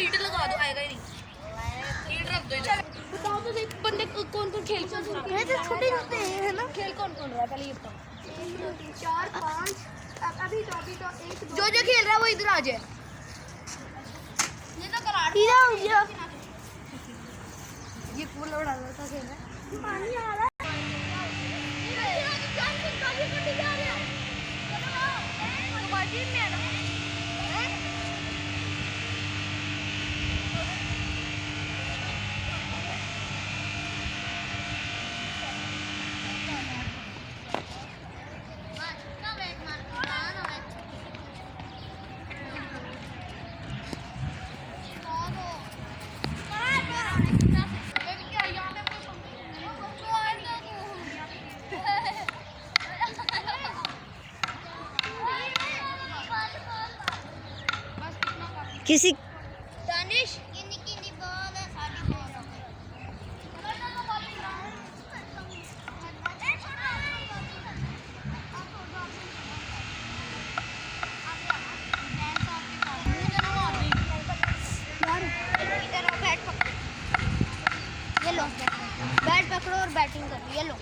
ईंट लगा दो, आएगा ही नहीं। ईंट रख दो इधर। बताओ तो सही, बंदे कौन कौन खेल कौन कौन रहा है? तो छोटे छोटे है ना, खेल कौन कौन रहा है पहले ये बताओ। 1 2 3 4 5 अभी तो 1 2 जो जो खेल रहा है वो इधर आ जाए। ये तो कराड़ सीधा हो गया। ये पूरा उड़ा रहा था खेल रहा है। पानी आ रहा है। किसी दानिश ये निकी नी बॉल है साडी बॉल है। ये लो बैट पकड़ो और बैटिंग करो। ये लो